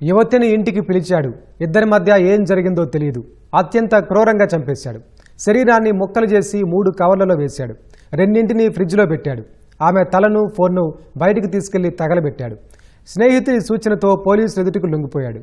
యువతిని ఇంటికి పిలిచాడు. ఇద్దరి మధ్య ఏం జరిగిందో తెలియదు. అత్యంత క్రూరంగా చంపేశాడు. శరీరాన్ని ముక్కలు చేసి 3 కవర్లలో వేశాడు. రెండింటిని ఫ్రిడ్జ్లో పెట్టాడు. ఆమె తలను, ఫోన్ను బయటికి తీసుకెళ్లి తగలబెట్టాడు. స్నేహితుడి సూచనతో పోలీసులు ఎదుటికి లొంగిపోయాడు.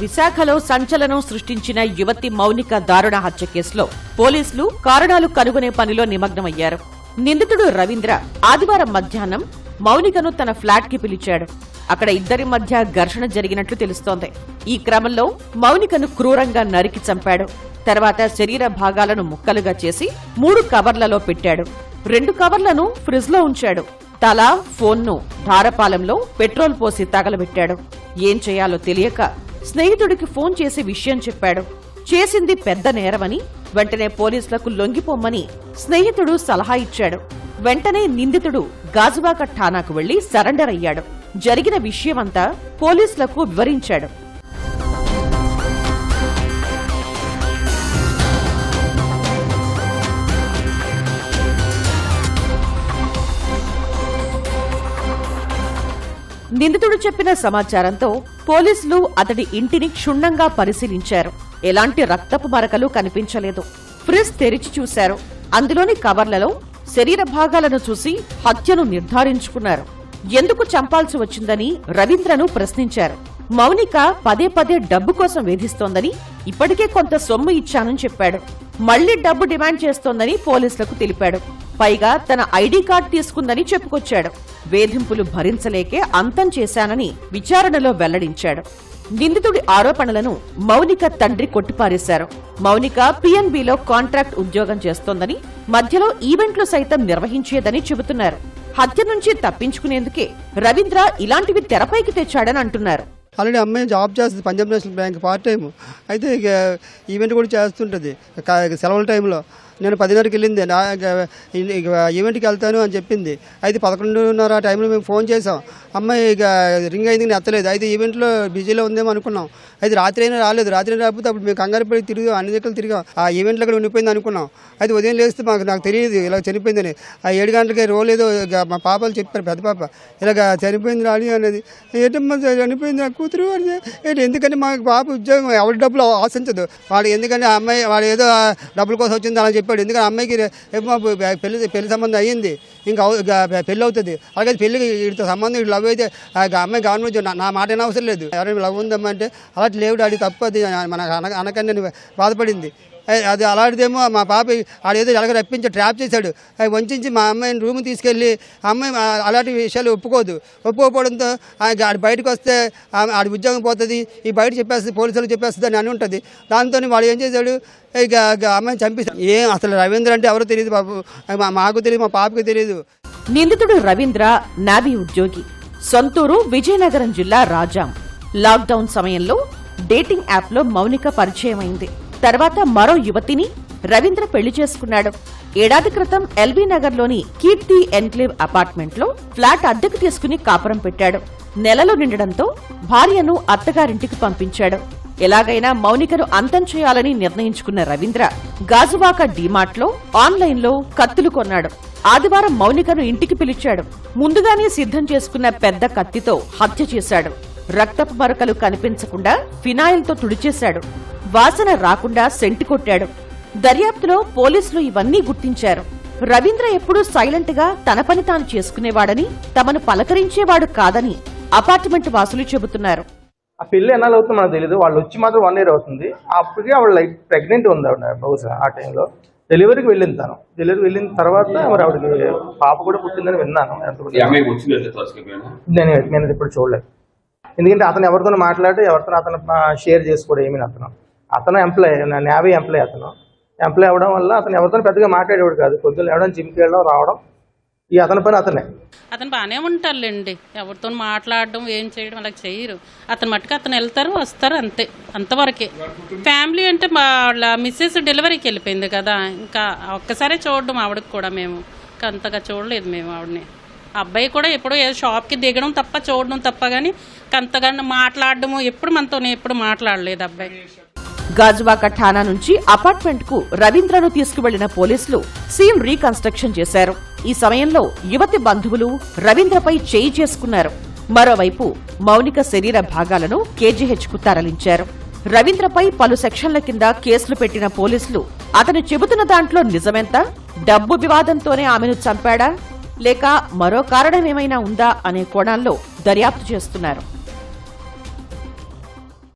విశాఖలో సంచలనం సృష్టించిన యువతి మౌనిక దారుణ హత్య కేసులో పోలీసులు కారణాలు కనుగొనే పనిలో నిమగ్నమయ్యారు. నిందితుడు రవీంద్ర ఆదివారం మధ్యాహ్నం మౌనికను తన ఫ్లాట్ కి పిలిచాడు. అక్కడ ఇద్దరి మధ్య ఘర్షణ జరిగినట్లు తెలుస్తోంది. ఈ క్రమంలో మౌనికను క్రూరంగా నరికి చంపాడు. తర్వాత శరీర భాగాలను ముక్కలుగా చేసి 3 కవర్లలో పెట్టాడు. 2 కవర్లను ఫ్రిడ్జ్ లో ఉంచాడు. తల, ఫోన్ను ధారపాలెంలో పెట్రోల్ పోసి తగలబెట్టాడు. ఏం చేయాలో తెలియక స్నేహితుడికి ఫోన్ చేసి విషయం చెప్పాడు. చేసింది పెద్ద నేరమని, వెంటనే పోలీసులకు లొంగిపోమ్మని స్నేహితుడు సలహా ఇచ్చాడు. వెంటనే నిందితుడు గాజువాక ఠాణాకు వెళ్లి సరెండర్ అయ్యాడు. జరిగిన విషయమంతా పోలీసులకు వివరించాడు. నిందితుడు చెప్పిన సమాచారంతో పోలీసులు అతడి ఇంటిని క్షుణ్ణంగా పరిశీలించారు. ఎలాంటి రక్తపు మరకలు కనిపించలేదు. ఫ్రిడ్జ్ తెరిచి చూశారు. అందులోని కవర్లలో శరీర భాగాలను చూసి హత్యను నిర్ధారించుకున్నారు. ఎందుకు చంపాల్సి వచ్చిందని రవీంద్రను ప్రశ్నించారు. మౌనిక పదే పదే డబ్బు కోసం వేధిస్తోందని, ఇప్పటికే కొంత సొమ్ము ఇచ్చానని చెప్పాడు. మళ్లీ డబ్బు డిమాండ్ చేస్తోందని పోలీసులకు తెలిపాడు. పైగా తన ఐడీ కార్డు తీసుకుందని చెప్పుకొచ్చాడు. వేధింపులు భరించలేకే అంతం చేశానని విచారణలో వెల్లడించాడు. నిందితుడి ఆరోపణలను మౌనిక తండ్రి కొట్టిపారేశారు. మౌనిక పిఎన్బిలో కాంట్రాక్ట్ ఉద్యోగం చేస్తోందని, మధ్యలో ఈవెంట్లు సైతం నిర్వహించేదని చెబుతున్నారు. హత్య నుంచి తప్పించుకునేందుకే రవీంద్ర ఇలాంటివి తెరపైకి తెచ్చాడని అంటున్నారు. ఆల్రెడీ అమ్మాయి జాబ్ చేస్తుంది Punjab national bank part time. అయితే ఇక ఈవెంట్ కూడా చేస్తుంటుంది సెలవుల టైంలో. నేను 10:30కి వెళ్ళింది. ఈవెంట్కి వెళ్తాను అని చెప్పింది. అయితే 11:30 టైంలో మేము ఫోన్ చేసాం. అమ్మాయి ఇక రింగ్ అయింది, నేను ఎత్తలేదు. అయితే ఈవెంట్లో బిజీలో ఉందేమో అనుకున్నాం. అయితే రాత్రి అయినా రాలేదు. రాత్రి రాకపోతే అప్పుడు మేము కంగారు పడి తిరిగాం, అన్ని దగ్గర తిరిగాం. ఆ ఈవెంట్లో కూడా ఉండిపోయింది అనుకున్నాం. అయితే ఉదయం లేస్తే నాకు తెలియదు ఇలా చనిపోయిందని. ఆ 7 గంటలకి రోలేదో మా పాపలు చెప్పారు, పెద్ద పాప ఇలాగ చనిపోయింది రాని అనేది. ఏంటమ్మా చనిపోయింది నా కూతురు అని. ఎందుకంటే మా పాప ఉద్యోగం ఎవరి డబ్బులు ఆశించదు వాడు. ఎందుకంటే ఆ అమ్మాయి వాడు ఏదో డబ్బుల కోసం వచ్చింది అలా చెప్పాడు. ఎందుకంటే అమ్మాయికి పెళ్లి సంబంధం అయ్యింది, ఇంకా పెళ్ళి అవుతుంది. అలాగే పెళ్లికి వీటితో సంబంధం వీళ్ళు లవ్ అయితే అమ్మాయి గవర్నమెంట్ నా మాట అయినా అవసరం లేదు. ఎవరైనా లవ్ ఉందమ్మా అంటే అలాంటి లేవుడు అది తప్పు, అది మనకు అనకని బాధపడింది. అది అలాంటిదేమో మా పాప ఆడేదో ఎలాగ రప్పించి ట్రాప్ చేశాడు. అవి వంచి మా అమ్మాయిని రూమ్ తీసుకెళ్ళి అమ్మాయి అలాంటి విషయాలు ఒప్పుకోకపోవడంతో ఆడు బయటకు వస్తే ఆడి ఉద్యోగం పోతుంది, ఈ బయట చెప్పేస్తుంది, పోలీసులు చెప్పేస్తుంది అని ఉంటుంది. దాంతో వాడు ఏం చేశాడు, ఇక అమ్మాయిని చంపేశాడు. అసలు రవీంద్ర అంటే ఎవరో తెలియదు బాబు, మాకు తెలియదు, మా పాపకి తెలియదు. నిందితుడు రవీంద్ర నావీ ఉద్యోగి, సొంతూరు విజయనగరం జిల్లా రాజాం. లాక్డౌన్ సమయంలో డేటింగ్ యాప్లో మౌనిక పరిచయమైంది. తర్వాత మరో యువతిని రవీంద్ర పెళ్లి చేసుకున్నాడు. ఏడాది క్రితం ఎల్బీ నగర్లోని కీర్తి ఎన్క్లేవ్ అపార్ట్మెంట్లో ఫ్లాట్ అద్దెకు తీసుకుని కాపురం పెట్టాడు. నెలలు నిండడంతో భార్యను అత్తగారింటికి పంపించాడు. ఎలాగైనా మౌనికను అంతం చేయాలని నిర్ణయించుకున్న రవీంద్ర గాజువాక డీమార్ట్లో ఆన్లైన్లో కత్తులు కొన్నాడు. ఆదివారం మౌనికను ఇంటికి పిలిచాడు. ముందుగానే సిద్ధం చేసుకున్న పెద్ద కత్తితో హత్య చేశాడు. రక్తపు మరకలు కనిపించకుండా ఫినాయిల్తో తుడిచేశాడు. వాసన రాకుండా సెంటు కొట్టాడు. దర్యాప్తులో పోలీసులు ఇవన్నీ గుర్తించారు. రవీంద్ర ఎప్పుడూ సైలెంట్ గా తన పని తాను చేసుకునేవాడని, తమను పలకరించేవాడు కాదని అపార్ట్మెంట్ వాసులు చెబుతున్నారు. ఆ పెళ్లి ఎన్నాళ్ళు అవుతుందో మనకు తెలియదు. వాళ్ళు వచ్చి మాత్రం 1 year అవుతుంది. అప్పటికే ఆవిడ ప్రెగ్నెంట్ ఉంది. ఆవిడ బహుశా ఆ టైంలో డెలివరీకి వెళ్ళింది. డెలివరీ వెళ్ళిన తర్వాత మరి ఆవిడకి పాప కూడా పుట్టిందని విన్నాను. నేను ఇప్పుడు చూడలేదు. ఎందుకంటే అతను ఎవరితో మాట్లాడి ఎవరితో అతను షేర్ చేసుకోవడం ఏమీ అతను ఎంప్లాయ్, నేవీ ఎంప్లాయ్. అతను ఎంప్లాయ్ అవ్వడం వల్ల అతను ఎవరితో పెద్దగా మాట్లాడేవాడు కాదు. పొద్దున్న లేవడం, జిమ్కి వెళ్ళడం, రావడం, ఈ అతని పని అతనే. అతను బాగానే ఉంటారులేండి. ఎవరితో మాట్లాడడం ఏం చేయడం అలా చేయరు. అతను మట్టుకు అతను వెళ్తారు వస్తారు, అంతే, అంతవరకే. ఫ్యామిలీ అంటే వాళ్ళ మిస్సెస్ డెలివరీకి వెళ్ళిపోయింది కదా, ఇంకా ఒక్కసారే చూడడం ఆవిడకి కూడా. మేము అంతగా చూడలేదు మేము ఆవిడని. అబ్బాయి కూడా ఎప్పుడో ఏదో షాప్కి దిగడం తప్ప చూడడం తప్ప, కానీ అంతగా మాట్లాడడము ఎప్పుడు మనతో ఎప్పుడు మాట్లాడలేదు అబ్బాయి. గాజువాక ఠాణా నుంచి అపార్ట్మెంట్ కు రవీంద్రను తీసుకువెళ్లిన పోలీసులు సీన్ రీకన్స్ట్రక్షన్ చేశారు. ఈ సమయంలో యువతి బంధువులు రవీంద్రపై చేయి చేసుకున్నారు. మరోవైపు మౌనిక శరీర భాగాలను కేజీహెచ్కు తరలించారు. రవీంద్రపై పలు సెక్షన్ల కింద కేసులు పెట్టిన పోలీసులు అతను చెబుతున్న దాంట్లో నిజమెంత? డబ్బు వివాదంతోనే ఆమెను చంపాడా లేక మరో కారణమేమైనా ఉందా అనే కోణాల్లో దర్యాప్తు చేస్తున్నారు.